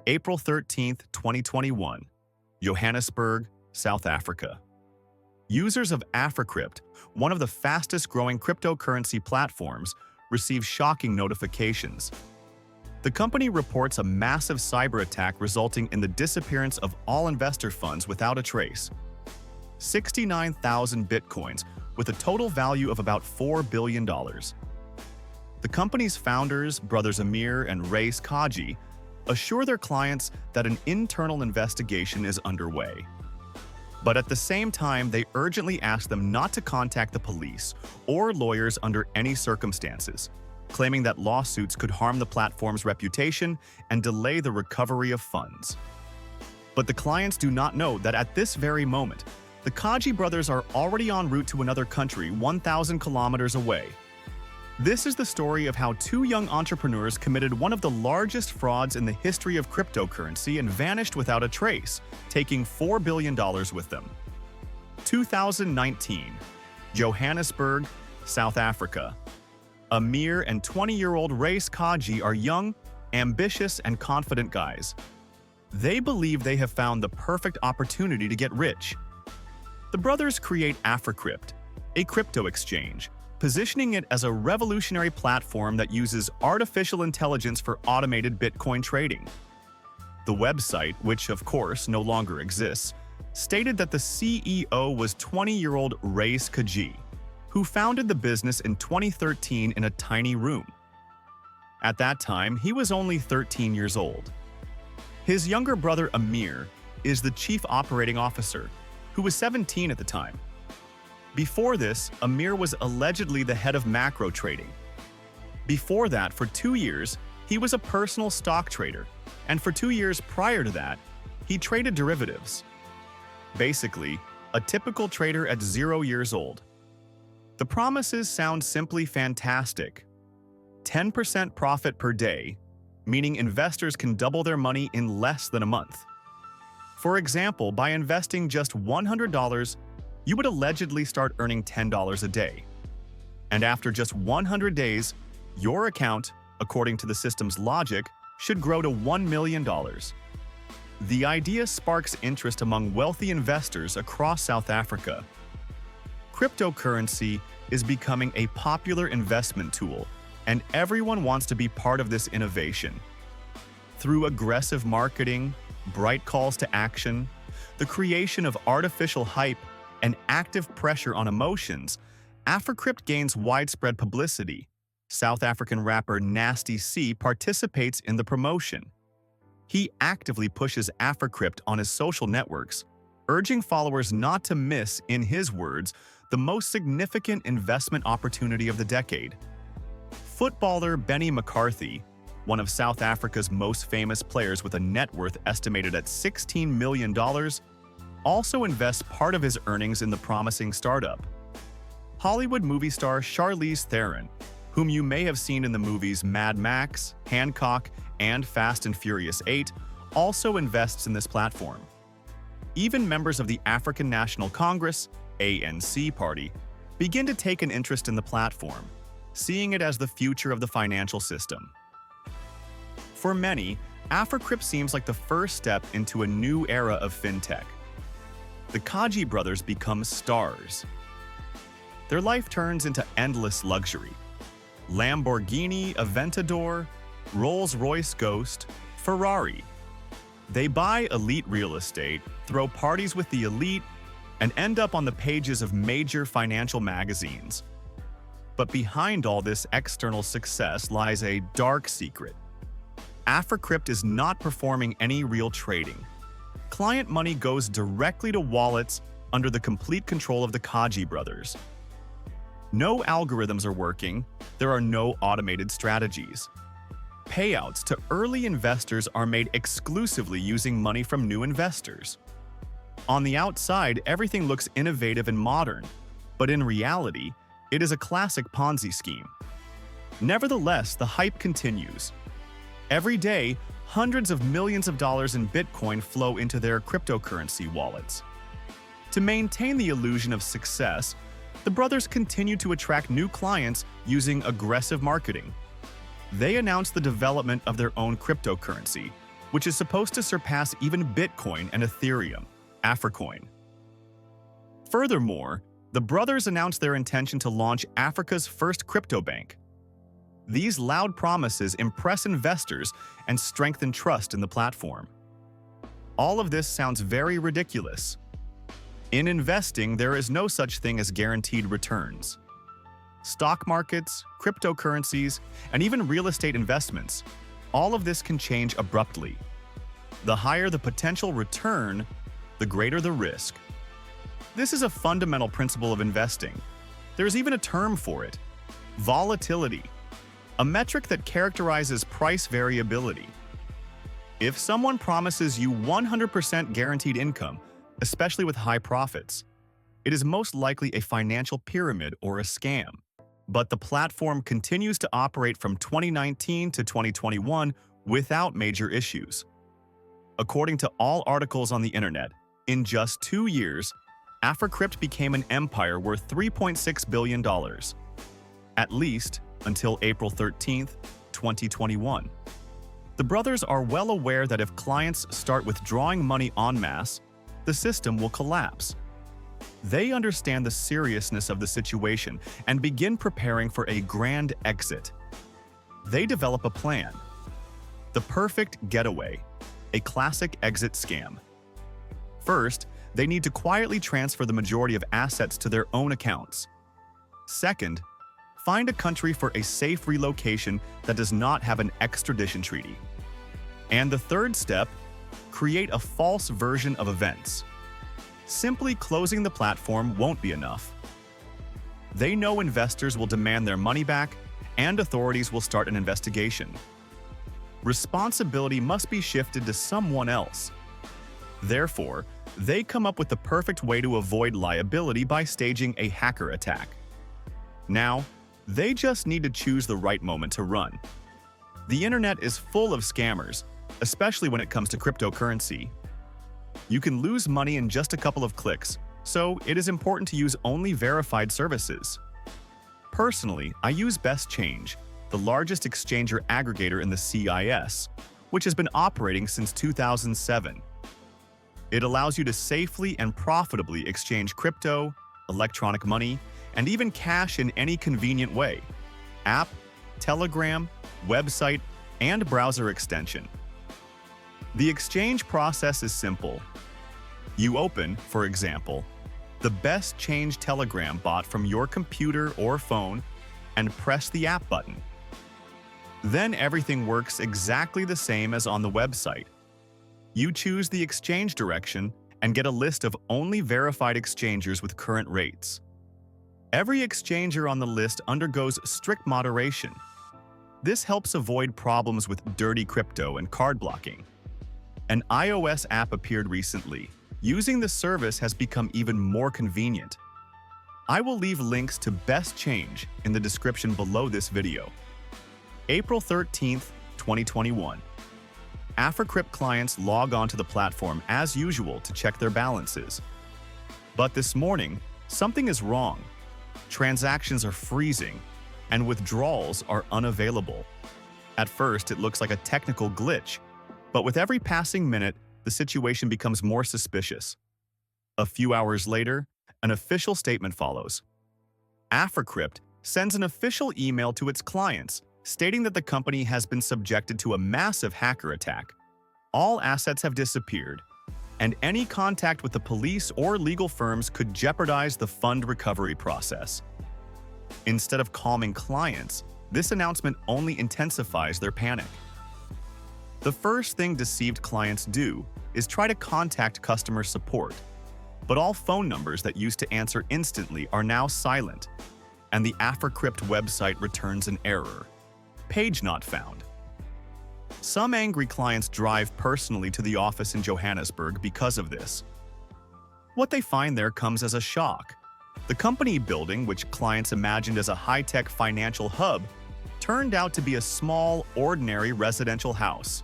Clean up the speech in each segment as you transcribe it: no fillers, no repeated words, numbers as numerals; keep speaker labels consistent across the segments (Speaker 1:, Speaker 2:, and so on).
Speaker 1: April 13, 2021, Johannesburg, South Africa. Users of AfriCrypt, one of the fastest-growing cryptocurrency platforms, receive shocking notifications. The company reports a massive cyber attack resulting in the disappearance of all investor funds without a trace. 69,000 bitcoins, with a total value of about $4 billion. The company's founders, brothers Amir and Reis Kaji, assure their clients that an internal investigation is underway. But at the same time, they urgently ask them not to contact the police or lawyers under any circumstances, claiming that lawsuits could harm the platform's reputation and delay the recovery of funds. But the clients do not know that at this very moment, the Kaji brothers are already en route to another country 1,000 kilometers away. This is the story of how two young entrepreneurs committed one of the largest frauds in the history of cryptocurrency and vanished without a trace, taking $4 billion with them. 2019, Johannesburg, South Africa. Amir and 20-year-old Reis Kaji are young, ambitious, and confident guys. They believe they have found the perfect opportunity to get rich. The brothers create AfriCrypt, a crypto exchange, positioning it as a revolutionary platform that uses artificial intelligence for automated Bitcoin trading. The website, which of course no longer exists, stated that the CEO was 20-year-old Reis Kaji, who founded the business in 2013 in a tiny room. At that time, he was only 13 years old. His younger brother Amir is the chief operating officer, who was 17 at the time. Before this, Amir was allegedly the head of macro trading. Before that, for 2 years, he was a personal stock trader, and for 2 years prior to that, he traded derivatives. Basically, a typical trader at 0 years old. The promises sound simply fantastic. 10% profit per day, meaning investors can double their money in less than a month. For example, by investing just $100, you would allegedly start earning $10 a day. And after just 100 days, your account, according to the system's logic, should grow to $1 million. The idea sparks interest among wealthy investors across South Africa. Cryptocurrency is becoming a popular investment tool, and everyone wants to be part of this innovation. Through aggressive marketing, bright calls to action, the creation of artificial hype, and active pressure on emotions, AfriCrypt gains widespread publicity. South African rapper Nasty C participates in the promotion. He actively pushes AfriCrypt on his social networks, urging followers not to miss, in his words, the most significant investment opportunity of the decade. Footballer Benny McCarthy, one of South Africa's most famous players with a net worth estimated at $16 million, also invests part of his earnings in the promising startup. Hollywood movie star Charlize Theron, whom you may have seen in the movies Mad Max, Hancock, and Fast and Furious 8, also invests in this platform. Even members of the African National Congress, ANC party, begin to take an interest in the platform, seeing it as the future of the financial system. For many, AfriCrypt seems like the first step into a new era of fintech. The Kaji brothers become stars. Their life turns into endless luxury. Lamborghini Aventador, Rolls-Royce Ghost, Ferrari. They buy elite real estate, throw parties with the elite, and end up on the pages of major financial magazines. But behind all this external success lies a dark secret. AfriCrypt is not performing any real trading. Client money goes directly to wallets under the complete control of the Kaji brothers. No algorithms are working, there are no automated strategies. Payouts to early investors are made exclusively using money from new investors. On the outside, everything looks innovative and modern, but in reality, it is a classic Ponzi scheme. Nevertheless, the hype continues. Every day, hundreds of millions of dollars in Bitcoin flow into their cryptocurrency wallets. To maintain the illusion of success, the brothers continue to attract new clients using aggressive marketing. They announced the development of their own cryptocurrency, which is supposed to surpass even Bitcoin and Ethereum, Africoin. Furthermore, the brothers announced their intention to launch Africa's first crypto bank. These loud promises impress investors and strengthen trust in the platform. All of this sounds very ridiculous. In investing, there is no such thing as guaranteed returns. Stock markets, cryptocurrencies, and even real estate investments, all of this can change abruptly. The higher the potential return, the greater the risk. This is a fundamental principle of investing. There's even a term for it: volatility, a metric that characterizes price variability. If someone promises you 100% guaranteed income, especially with high profits, it is most likely a financial pyramid or a scam. But the platform continues to operate from 2019 to 2021 without major issues. According to all articles on the internet, in just 2 years, AfriCrypt became an empire worth $3.6 billion, at least until April 13, 2021. The brothers are well aware that if clients start withdrawing money en masse, the system will collapse. They understand the seriousness of the situation and begin preparing for a grand exit. They develop a plan: the perfect getaway, a classic exit scam. First, they need to quietly transfer the majority of assets to their own accounts. Second, find a country for a safe relocation that does not have an extradition treaty. And the third step, create a false version of events. Simply closing the platform won't be enough. They know investors will demand their money back, and authorities will start an investigation. Responsibility must be shifted to someone else. Therefore, they come up with the perfect way to avoid liability by staging a hacker attack. Now, they just need to choose the right moment to run. The internet is full of scammers, especially when it comes to cryptocurrency. You can lose money in just a couple of clicks, so it is important to use only verified services. Personally, I use BestChange, the largest exchanger aggregator in the CIS, which has been operating since 2007. It allows you to safely and profitably exchange crypto, electronic money, and even cash in any convenient way: app, Telegram, website, and browser extension. The exchange process is simple. You open, for example, the BestChange Telegram bot from your computer or phone and press the app button. Then everything works exactly the same as on the website. You choose the exchange direction and get a list of only verified exchangers with current rates. Every exchanger on the list undergoes strict moderation. This helps avoid problems with dirty crypto and card blocking. An iOS app appeared recently. Using the service has become even more convenient. I will leave links to BestChange in the description below this video. April 13, 2021. AfriCrypt clients log on to the platform as usual to check their balances. But this morning, something is wrong. Transactions are freezing, and withdrawals are unavailable. At first, it looks like a technical glitch, but with every passing minute, the situation becomes more suspicious. A few hours later, an official statement follows. AfriCrypt sends an official email to its clients stating that the company has been subjected to a massive hacker attack. All assets have disappeared, and any contact with the police or legal firms could jeopardize the fund recovery process. Instead of calming clients, this announcement only intensifies their panic. The first thing deceived clients do is try to contact customer support, but all phone numbers that used to answer instantly are now silent, and the AfriCrypt website returns an error: page not found. Some angry clients drive personally to the office in Johannesburg because of this. What they find there comes as a shock. The company building, which clients imagined as a high-tech financial hub, turned out to be a small, ordinary residential house.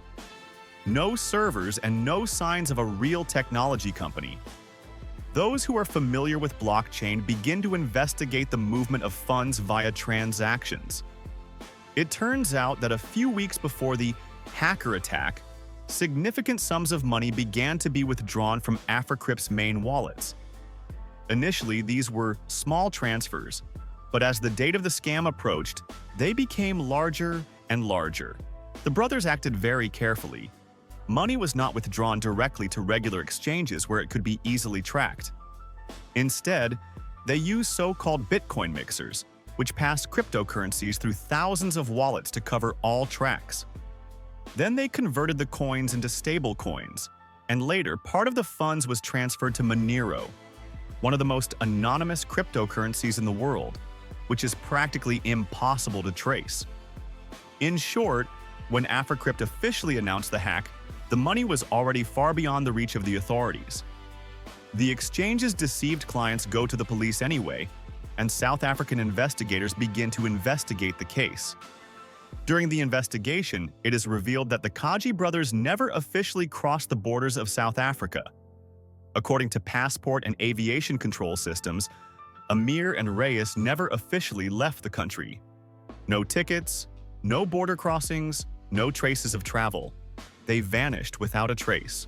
Speaker 1: No servers and no signs of a real technology company. Those who are familiar with blockchain begin to investigate the movement of funds via transactions. It turns out that a few weeks before the hacker attack, significant sums of money began to be withdrawn from AfriCrypt's main wallets. Initially, these were small transfers, but as the date of the scam approached, they became larger and larger. The brothers acted very carefully. Money was not withdrawn directly to regular exchanges where it could be easily tracked. Instead, they used so-called Bitcoin mixers, which passed cryptocurrencies through thousands of wallets to cover all tracks. Then they converted the coins into stable coins, and later part of the funds was transferred to Monero, one of the most anonymous cryptocurrencies in the world, which is practically impossible to trace. In short, when AfriCrypt officially announced the hack, the money was already far beyond the reach of the authorities. The exchange's deceived clients go to the police anyway, and South African investigators begin to investigate the case. During the investigation, it is revealed that the Kaji brothers never officially crossed the borders of South Africa. According to passport and aviation control systems, Amir and Reyes never officially left the country. No tickets, no border crossings, no traces of travel. They vanished without a trace.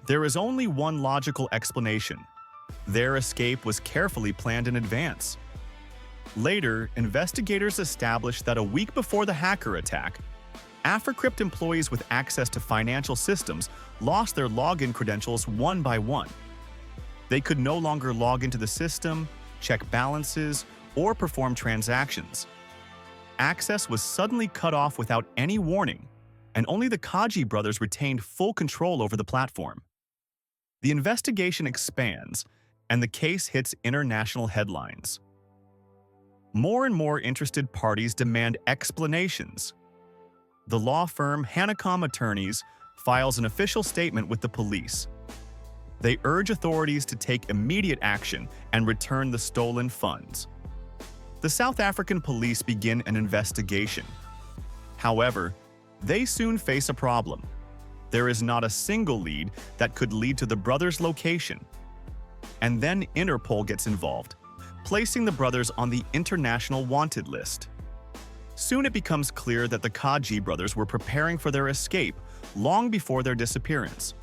Speaker 1: There is only one logical explanation. Their escape was carefully planned in advance. Later, investigators established that a week before the hacker attack, AfriCrypt employees with access to financial systems lost their login credentials one by one. They could no longer log into the system, check balances, or perform transactions. Access was suddenly cut off without any warning, and only the Kaji brothers retained full control over the platform. The investigation expands, and the case hits international headlines. More and more interested parties demand explanations. The law firm Hanacom Attorneys files an official statement with the police. They urge authorities to take immediate action and return the stolen funds. The South African police begin an investigation. However, they soon face a problem. There is not a single lead that could lead to the brothers' location. And then Interpol gets involved, placing the brothers on the international wanted list. Soon it becomes clear that the Kaji brothers were preparing for their escape long before their disappearance.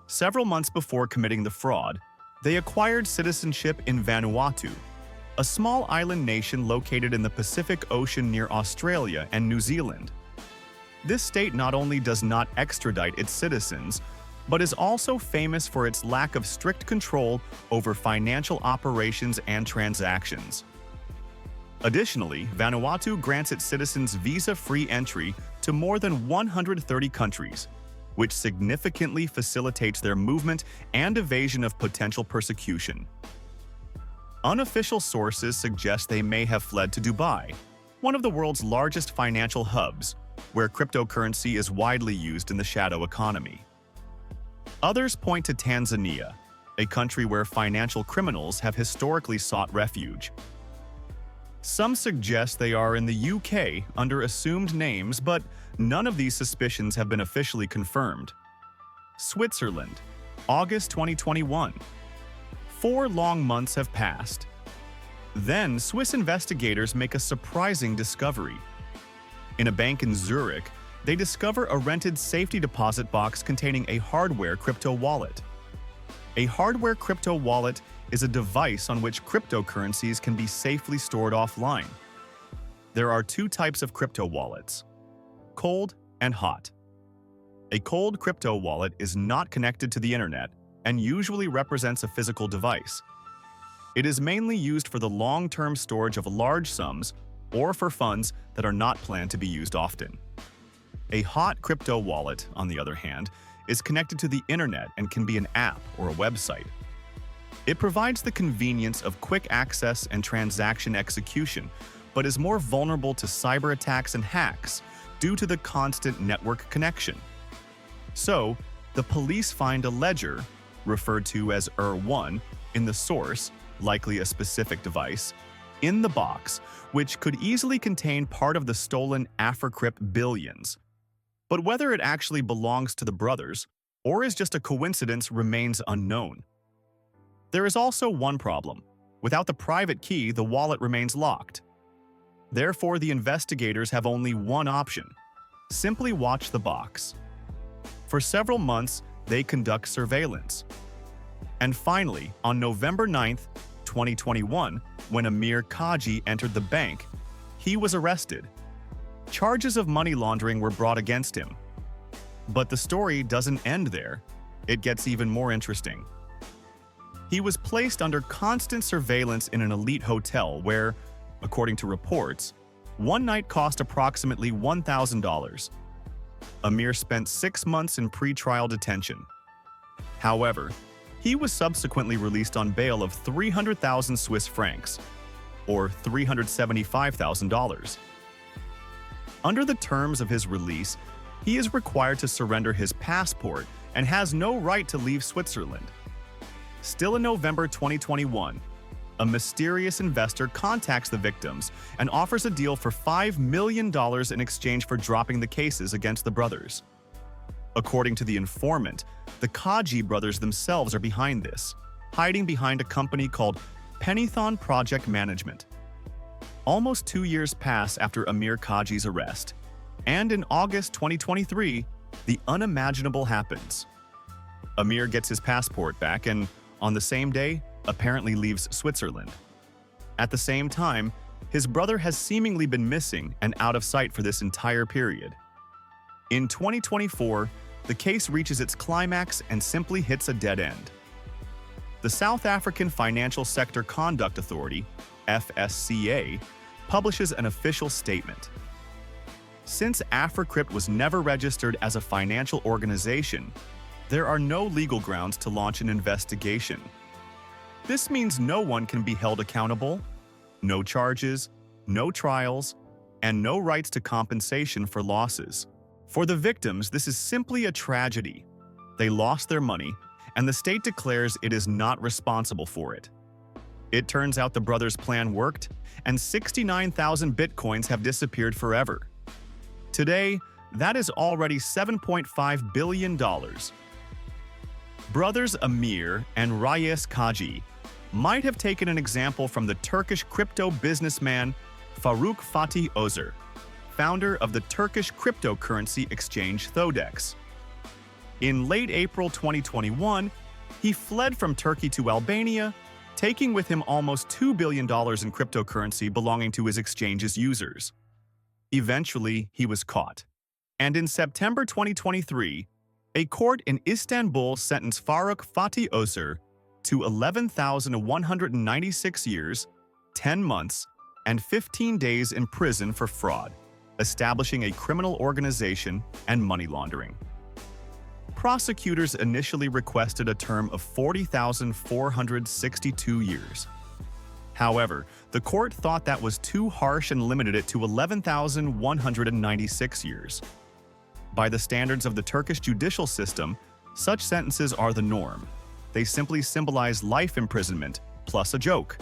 Speaker 1: Several months before committing the fraud, they acquired citizenship in Vanuatu, a small island nation located in the Pacific Ocean near Australia and New Zealand. This state not only does not extradite its citizens, but is also famous for its lack of strict control over financial operations and transactions. Additionally, Vanuatu grants its citizens visa-free entry to more than 130 countries, which significantly facilitates their movement and evasion of potential persecution. Unofficial sources suggest they may have fled to Dubai, one of the world's largest financial hubs, where cryptocurrency is widely used in the shadow economy. Others point to Tanzania, a country where financial criminals have historically sought refuge. Some suggest they are in the UK under assumed names, but none of these suspicions have been officially confirmed. Switzerland, August 2021. 4 long months have passed. Then, Swiss investigators make a surprising discovery. In a bank in Zurich, they discover a rented safety deposit box containing a hardware crypto wallet. A hardware crypto wallet is a device on which cryptocurrencies can be safely stored offline. There are 2 types of crypto wallets: cold and hot. A cold crypto wallet is not connected to the internet and usually represents a physical device. It is mainly used for the long-term storage of large sums or for funds that are not planned to be used often. A hot crypto wallet, on the other hand, is connected to the internet and can be an app or a website. It provides the convenience of quick access and transaction execution, but is more vulnerable to cyber attacks and hacks due to the constant network connection. So, the police find a ledger, referred to as ER1, in the source, likely a specific device, in the box, which could easily contain part of the stolen AfriCrypt billions. But whether it actually belongs to the brothers, or is just a coincidence, remains unknown. There is also one problem. Without the private key, the wallet remains locked. Therefore, the investigators have only one option: simply watch the box. For several months, they conduct surveillance. And finally, on November 9th, 2021, when Amir Kaji entered the bank, he was arrested. Charges of money laundering were brought against him. But the story doesn't end there. It gets even more interesting. He was placed under constant surveillance in an elite hotel where, according to reports, one night cost approximately $1,000. Amir spent 6 months in pre-trial detention. However, he was subsequently released on bail of 300,000 Swiss francs, or $375,000. Under the terms of his release, he is required to surrender his passport and has no right to leave Switzerland. Still in November 2021, a mysterious investor contacts the victims and offers a deal for $5 million in exchange for dropping the cases against the brothers. According to the informant, the Kaji brothers themselves are behind this, hiding behind a company called Pennython Project Management. Almost 2 years pass after Amir Kaji's arrest, and in August 2023, the unimaginable happens. Amir gets his passport back and, on the same day, apparently leaves Switzerland. At the same time, his brother has seemingly been missing and out of sight for this entire period. In 2024, the case reaches its climax and simply hits a dead end. The South African Financial Sector Conduct Authority, FSCA, publishes an official statement. Since AfriCrypt was never registered as a financial organization, there are no legal grounds to launch an investigation. This means no one can be held accountable, no charges, no trials, and no rights to compensation for losses. For the victims, this is simply a tragedy. They lost their money, and the state declares it is not responsible for it. It turns out the brothers' plan worked, and 69,000 bitcoins have disappeared forever. Today, that is already $7.5 billion. Brothers Amir and Rayes Kaji might have taken an example from the Turkish crypto businessman Faruk Fatih Özer, founder of the Turkish cryptocurrency exchange Thodex. In late April 2021, he fled from Turkey to Albania, taking with him almost $2 billion in cryptocurrency belonging to his exchange's users. Eventually, he was caught. And in September 2023, a court in Istanbul sentenced Faruk Fatih Özer to 11,196 years, 10 months, and 15 days in prison for fraud, establishing a criminal organization, and money laundering. Prosecutors initially requested a term of 40,462 years. However, the court thought that was too harsh and limited it to 11,196 years. By the standards of the Turkish judicial system, such sentences are the norm. They simply symbolize life imprisonment plus a joke.